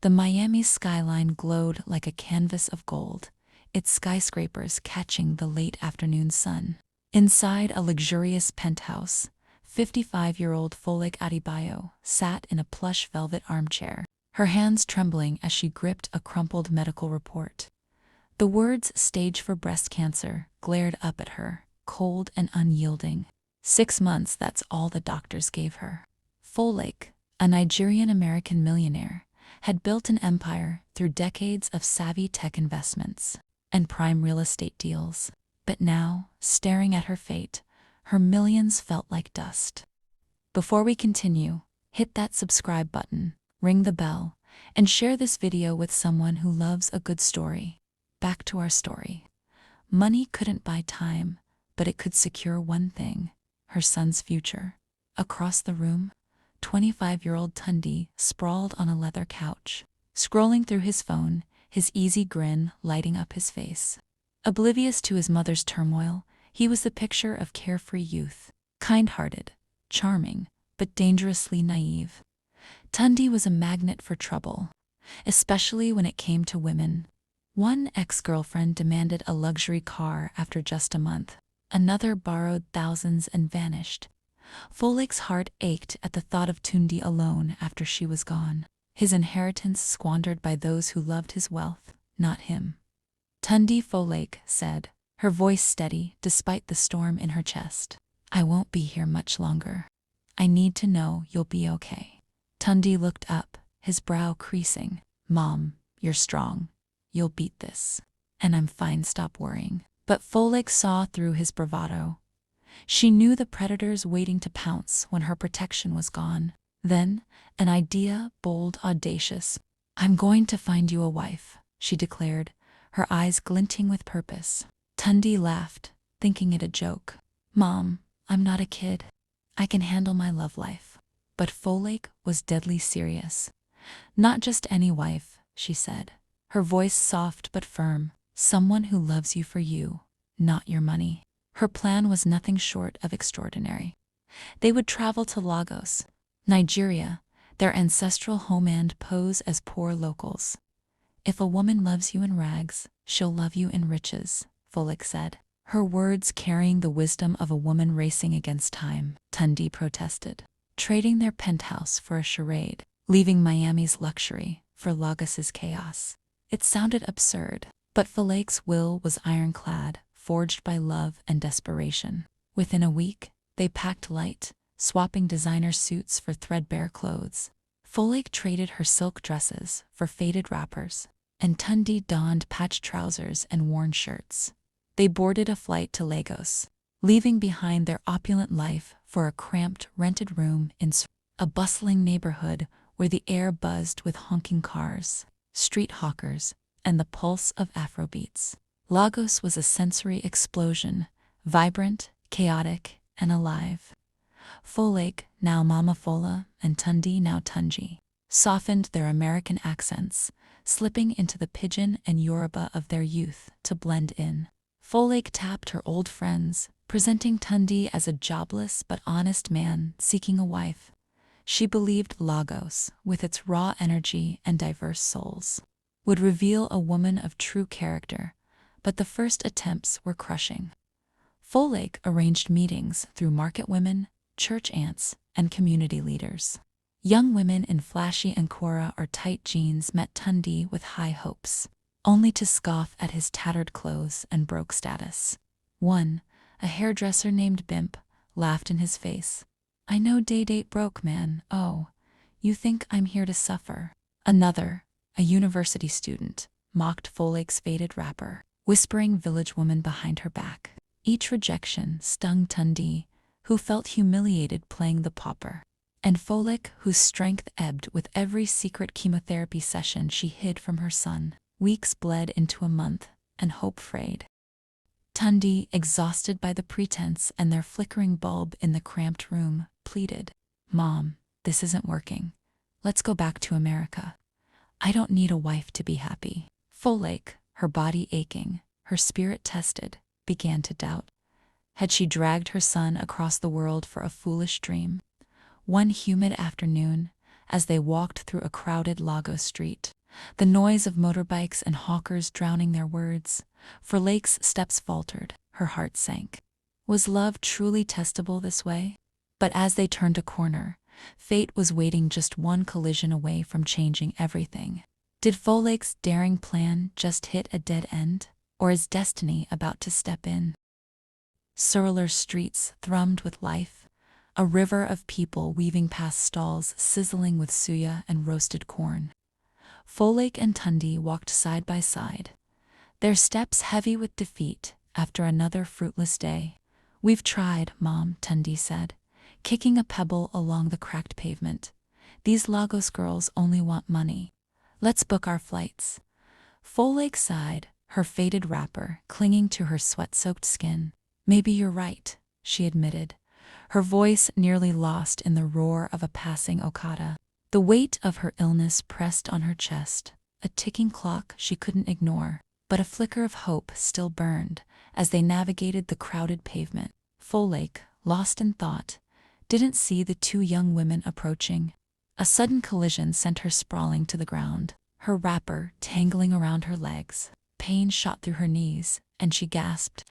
The Miami skyline glowed like a canvas of gold, its skyscrapers catching the late afternoon sun. Inside a luxurious penthouse, 55-year-old Folik Adebayo sat in a plush velvet armchair, her hands trembling as she gripped a crumpled medical report. The words "stage for breast cancer" glared up at her, cold and unyielding. 6 months, that's all the doctors gave her. Folik, a Nigerian-American millionaire, had built an empire through decades of savvy tech investments and prime real estate deals. But now, staring at her fate, her millions felt like dust. Before we continue, hit that subscribe button, ring the bell, and share this video with someone who loves a good story. Back to our story. Money couldn't buy time, but it could secure one thing: her son's future. Across the room, 25-year-old Tunde sprawled on a leather couch, scrolling through his phone, his easy grin lighting up his face. Oblivious to his mother's turmoil, he was the picture of carefree youth, kind-hearted, charming, but dangerously naive. Tunde was a magnet for trouble, especially when it came to women. One ex-girlfriend demanded a luxury car after just a month. Another borrowed thousands and vanished. Folik's heart ached at the thought of Tunde alone after she was gone, his inheritance squandered by those who loved his wealth, not him. Tunde, Folik said, her voice steady despite the storm in her chest. "I won't be here much longer. I need to know you'll be okay." Tunde looked up, his brow creasing. "Mom, you're strong. You'll beat this." "And I'm fine, stop worrying." But Folik saw through his bravado. She knew the predators waiting to pounce when her protection was gone. Then, an idea, bold, audacious. "I'm going to find you a wife," she declared, her eyes glinting with purpose. Tunde laughed, thinking it a joke. "Mom, I'm not a kid. I can handle my love life." But Folik was deadly serious. "Not just any wife," she said, her voice soft but firm. "Someone who loves you for you, not your money." Her plan was nothing short of extraordinary. They would travel to Lagos, Nigeria, their ancestral homeland, pose as poor locals. "If a woman loves you in rags, she'll love you in riches," Folik said, her words carrying the wisdom of a woman racing against time. Tunde protested, trading their penthouse for a charade, leaving Miami's luxury for Lagos's chaos. It sounded absurd, but Folik's will was ironclad, forged by love and desperation. Within a week, they packed light, swapping designer suits for threadbare clothes. Folik traded her silk dresses for faded wrappers, and Tunde donned patched trousers and worn shirts. They boarded a flight to Lagos, leaving behind their opulent life for a cramped, rented room in a bustling neighborhood where the air buzzed with honking cars, street hawkers, and the pulse of afrobeats. Lagos was a sensory explosion, vibrant, chaotic, and alive. Folik, now Mama Fola, and Tunde, now Tunji, softened their American accents, slipping into the pidgin and Yoruba of their youth to blend in. Folik tapped her old friends, presenting Tunde as a jobless but honest man seeking a wife. She believed Lagos, with its raw energy and diverse souls, would reveal a woman of true character, but the first attempts were crushing. Folik arranged meetings through market women, church aunts, and community leaders. Young women in flashy ankara or tight jeans met Tunde with high hopes, only to scoff at his tattered clothes and broke status. One, a hairdresser named Bimp, laughed in his face. "I know date broke man, oh, you think I'm here to suffer." Another, a university student, mocked Folik's faded wrapper, whispering village woman behind her back. Each rejection stung Tunde, who felt humiliated playing the pauper, and Folik, whose strength ebbed with every secret chemotherapy session she hid from her son. Weeks bled into a month, and hope frayed. Tunde, exhausted by the pretense and their flickering bulb in the cramped room, pleaded, "Mom, this isn't working. Let's go back to America. I don't need a wife to be happy." Folik, her body aching, her spirit tested, began to doubt. Had she dragged her son across the world for a foolish dream? One humid afternoon, as they walked through a crowded Lagos street, the noise of motorbikes and hawkers drowning their words. For Lake's steps faltered, her heart sank. Was love truly testable this way? But as they turned a corner, fate was waiting just one collision away from changing everything. Did Lake's daring plan just hit a dead end, or is destiny about to step in? Surulere streets thrummed with life, a river of people weaving past stalls sizzling with suya and roasted corn. Lake and Tundi walked side by side, their steps heavy with defeat after another fruitless day. "We've tried, Mom," Tundi said, kicking a pebble along the cracked pavement. "These Lagos girls only want money. Let's book our flights." Lake sighed, her faded wrapper clinging to her sweat-soaked skin. "Maybe you're right," she admitted, her voice nearly lost in the roar of a passing Okada. The weight of her illness pressed on her chest, a ticking clock she couldn't ignore, but a flicker of hope still burned as they navigated the crowded pavement. Lake, lost in thought, didn't see the two young women approaching. A sudden collision sent her sprawling to the ground, her wrapper tangling around her legs. Pain shot through her knees, and she gasped.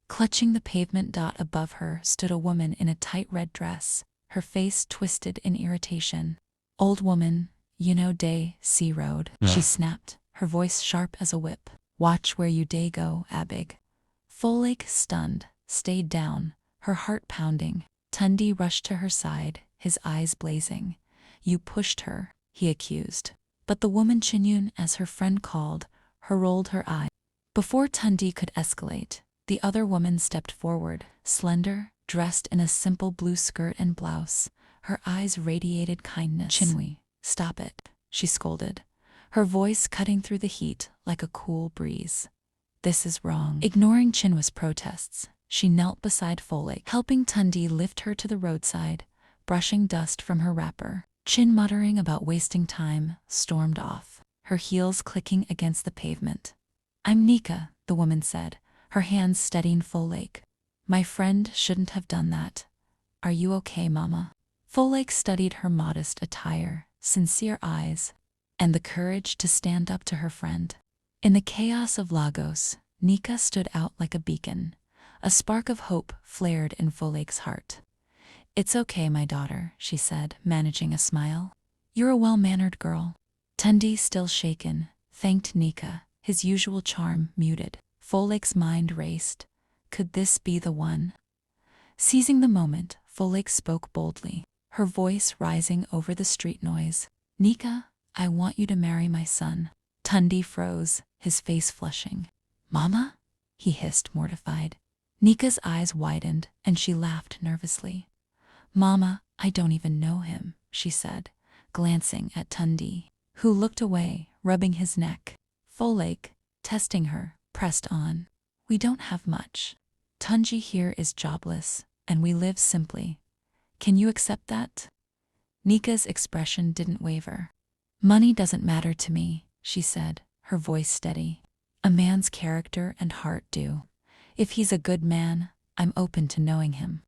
Clutching the pavement above her stood a woman in a tight red dress, her face twisted in irritation. "Old woman, you know day, sea road," she snapped, her voice sharp as a whip. "Watch where you day go, Abig." Lake, stunned, stayed down, her heart pounding. Tundi rushed to her side, his eyes blazing. "You pushed her," he accused. But the woman Chinyun, as her friend called, her rolled her eye. Before Tundi could escalate, the other woman stepped forward, slender, dressed in a simple blue skirt and blouse. Her eyes radiated kindness. "Chinwe, stop it," she scolded, her voice cutting through the heat like a cool breeze. "This is wrong." Ignoring Chinwe's protests, she knelt beside Lake, helping Tundi lift her to the roadside, brushing dust from her wrapper. Chin, muttering about wasting time, stormed off, her heels clicking against the pavement. "I'm Nika," the woman said, her hands steadying Lake. "My friend shouldn't have done that. Are you okay, Mama?" Lake studied her modest attire, sincere eyes, and the courage to stand up to her friend. In the chaos of Lagos, Nika stood out like a beacon. A spark of hope flared in Lake's heart. "It's okay, my daughter," she said, managing a smile. "You're a well-mannered girl." Tundi, still shaken, thanked Nika, his usual charm muted. Lake's mind raced. Could this be the one? Seizing the moment, Lake spoke boldly, her voice rising over the street noise. "Nika, I want you to marry my son." Tundi froze, his face flushing. "Mama?" he hissed, mortified. Nika's eyes widened, and she laughed nervously. "Mama, I don't even know him," she said, glancing at Tundi, who looked away, rubbing his neck. Lake, testing her, pressed on. "We don't have much. Tunji here is jobless, and we live simply. Can you accept that?" Nika's expression didn't waver. "Money doesn't matter to me," she said, her voice steady. "A man's character and heart do. If he's a good man, I'm open to knowing him."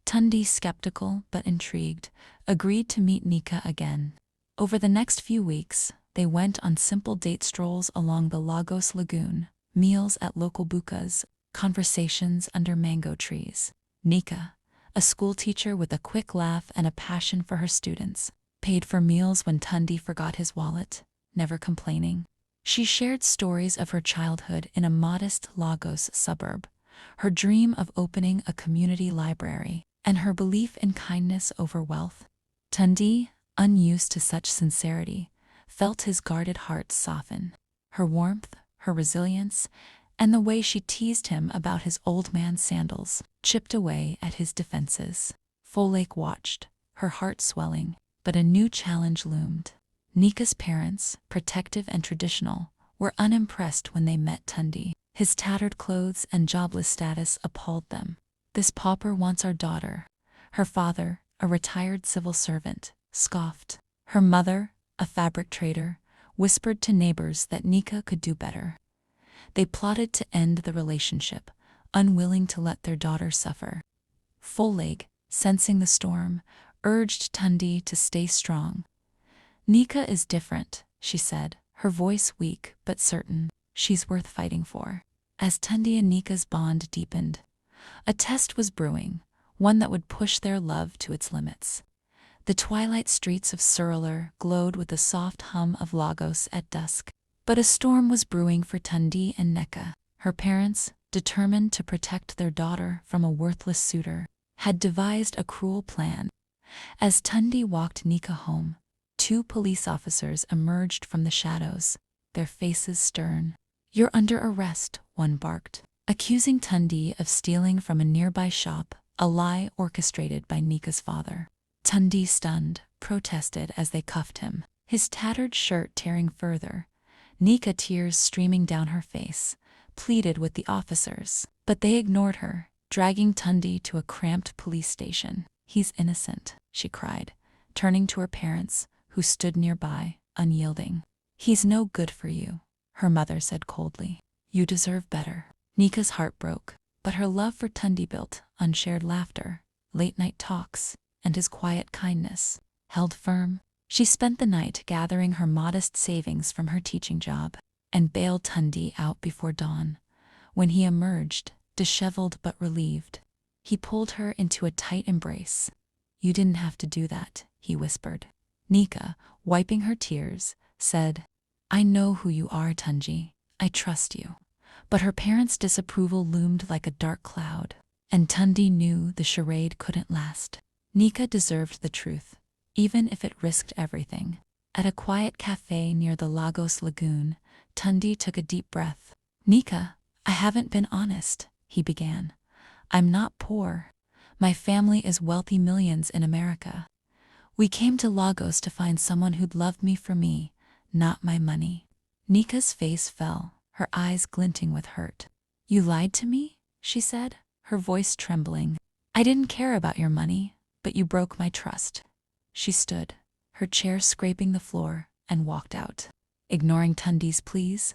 Tundi, skeptical but intrigued, agreed to meet Nika again. Over the next few weeks, they went on simple date strolls along the Lagos Lagoon, meals at local bukas, conversations under mango trees. Nika, a schoolteacher with a quick laugh and a passion for her students, paid for meals when Tundi forgot his wallet, never complaining. She shared stories of her childhood in a modest Lagos suburb, her dream of opening a community library, and her belief in kindness over wealth. Tundi, unused to such sincerity, felt his guarded heart soften. Her warmth, her resilience, and the way she teased him about his old man sandals chipped away at his defenses. Lake watched, her heart swelling, but a new challenge loomed. Nika's parents, protective and traditional, were unimpressed when they met Tundi. His tattered clothes and jobless status appalled them. "This pauper wants our daughter." Her father, a retired civil servant, scoffed. Her mother, a fabric trader, whispered to neighbors that Nika could do better. They plotted to end the relationship, unwilling to let their daughter suffer. Lake, sensing the storm, urged Tundi to stay strong. Nika is different, she said, her voice weak but certain. She's worth fighting for. As Tundi and Nika's bond deepened, a test was brewing, one that would push their love to its limits. The twilight streets of Surulere glowed with the soft hum of Lagos at dusk. But a storm was brewing for Tundi and Nneka. Her parents, determined to protect their daughter from a worthless suitor, had devised a cruel plan. As Tundi walked Nika home, two police officers emerged from the shadows, their faces stern. "You're under arrest," one barked, accusing Tundi of stealing from a nearby shop, a lie orchestrated by Nika's father. Tundi, stunned, protested as they cuffed him, his tattered shirt tearing further. Nika, tears streaming down her face, pleaded with the officers, but they ignored her, dragging Tundi to a cramped police station. "He's innocent," she cried, turning to her parents, who stood nearby, unyielding. "He's no good for you," her mother said coldly. "You deserve better." Nika's heart broke, but her love for Tundi, built on shared laughter, late-night talks, and his quiet kindness, held firm. She spent the night gathering her modest savings from her teaching job and bailed Tundi out before dawn. When he emerged, disheveled but relieved, he pulled her into a tight embrace. "You didn't have to do that," he whispered. Nika, wiping her tears, said, "I know who you are, Tunji. I trust you." But her parents' disapproval loomed like a dark cloud, and Tundi knew the charade couldn't last. Nika deserved the truth, even if it risked everything. At a quiet cafe near the Lagos Lagoon, Tundi took a deep breath. "Nika, I haven't been honest," he began. "I'm not poor. My family is wealthy, millions in America. We came to Lagos to find someone who'd love me for me, not my money." Nika's face fell, her eyes glinting with hurt. "You lied to me?" she said, her voice trembling. "I didn't care about your money, but you broke my trust." She stood, her chair scraping the floor, and walked out, ignoring Tundi's pleas.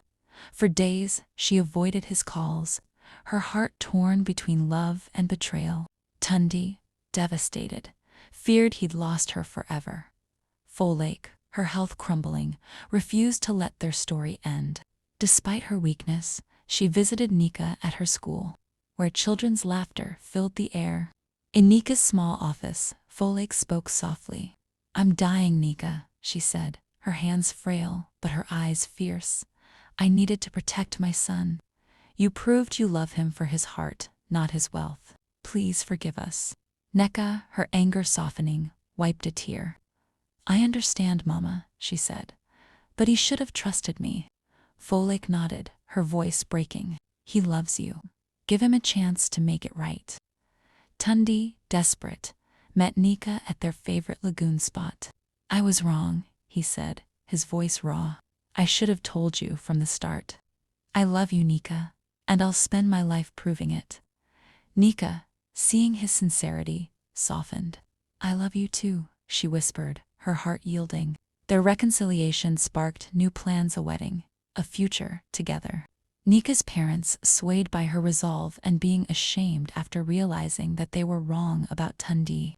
For days, she avoided his calls, her heart torn between love and betrayal. Tundi, devastated, feared he'd lost her forever. Folake, her health crumbling, refused to let their story end. Despite her weakness, she visited Nika at her school, where children's laughter filled the air. In Nika's small office, Folake spoke softly. "I'm dying, Nika," she said, her hands frail but her eyes fierce. "I needed to protect my son. You proved you love him for his heart, not his wealth. Please forgive us." Nneka, her anger softening, wiped a tear. "I understand, Mama," she said, "but he should have trusted me." Folake nodded, her voice breaking. "He loves you. Give him a chance to make it right." Tundi, desperate, met Nika at their favorite lagoon spot. "I was wrong," he said, his voice raw. "I should have told you from the start. I love you, Nika, and I'll spend my life proving it." Nika, seeing his sincerity, softened. "I love you too," she whispered, her heart yielding. Their reconciliation sparked new plans: a wedding, a future together. Nika's parents, swayed by her resolve and being ashamed after realizing that they were wrong about Tundi,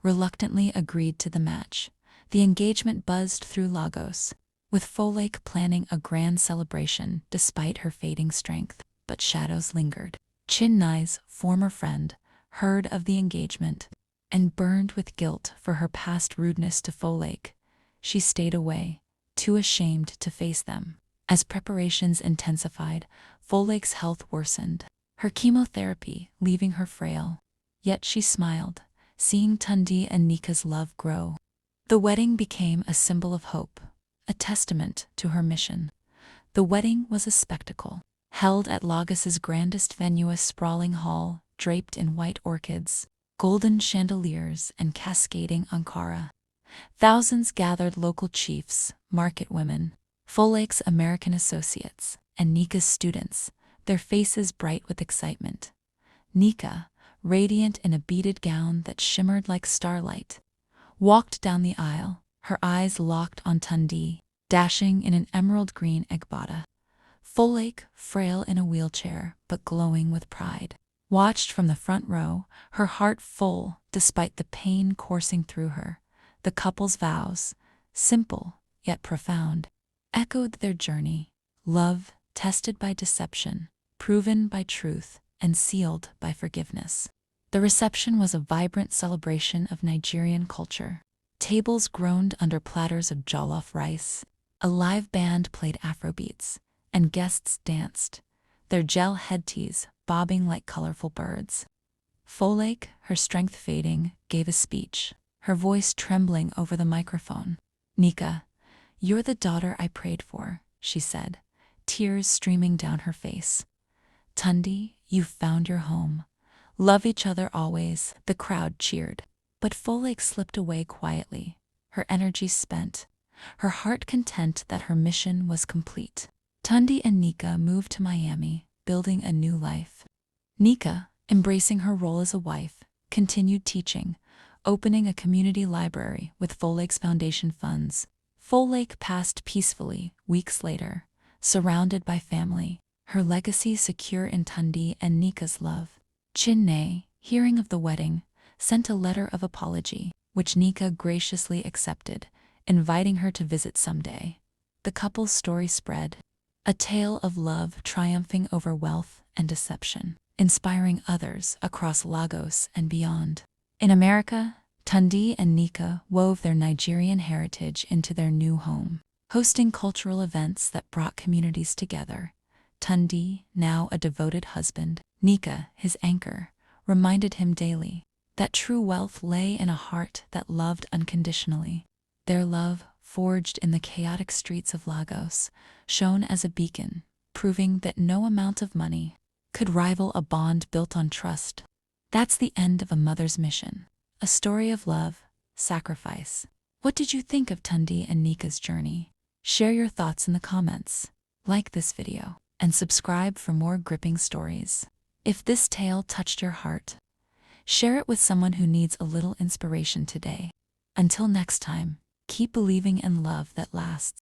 reluctantly agreed to the match. The engagement buzzed through Lagos, with Folake planning a grand celebration despite her fading strength. But shadows lingered. Chinnai's former friend heard of the engagement and burned with guilt for her past rudeness to Folake. She stayed away, too ashamed to face them. As preparations intensified, Folake's health worsened, her chemotherapy leaving her frail. Yet she smiled, seeing Tundi and Nika's love grow. The wedding became a symbol of hope, a testament to her mission. The wedding was a spectacle, held at Lagos's grandest venue, a sprawling hall draped in white orchids, golden chandeliers, and cascading Ankara. Thousands gathered: local chiefs, market women, Folake's American associates, and Nika's students, their faces bright with excitement. Nika, radiant in a beaded gown that shimmered like starlight, walked down the aisle, her eyes locked on Tundi, dashing in an emerald green egbada. Folake, frail in a wheelchair but glowing with pride, watched from the front row, her heart full despite the pain coursing through her. The couple's vows, simple yet profound, echoed their journey. Love tested by deception, proven by truth, and sealed by forgiveness. The reception was a vibrant celebration of Nigerian culture. Tables groaned under platters of jollof rice, a live band played afrobeats, and guests danced, their gel headtees bobbing like colorful birds. Folake, her strength fading, gave a speech, her voice trembling over the microphone. "Nika, you're the daughter I prayed for," she said, tears streaming down her face. "Tundi, you've found your home. Love each other always." The crowd cheered. But Folake slipped away quietly, her energy spent, her heart content that her mission was complete. Tundi and Nika moved to Miami, building a new life. Nika, embracing her role as a wife, continued teaching, opening a community library with Folake's foundation funds. Folake passed peacefully weeks later, surrounded by family, her legacy secure in Tundi and Nika's love. Chinne, hearing of the wedding, sent a letter of apology, which Nika graciously accepted, inviting her to visit someday. The couple's story spread, a tale of love triumphing over wealth and deception, inspiring others across Lagos and beyond. In America, Tundi and Nika wove their Nigerian heritage into their new home, hosting cultural events that brought communities together. Tundi, now a devoted husband, Nika, his anchor, reminded him daily that true wealth lay in a heart that loved unconditionally. Their love, forged in the chaotic streets of Lagos, shone as a beacon, proving that no amount of money could rival a bond built on trust. That's the end of a mother's mission, a story of love, sacrifice. What did you think of Tundi and Nika's journey? Share your thoughts in the comments. Like this video, and subscribe for more gripping stories. If this tale touched your heart, share it with someone who needs a little inspiration today. Until next time, keep believing in love that lasts.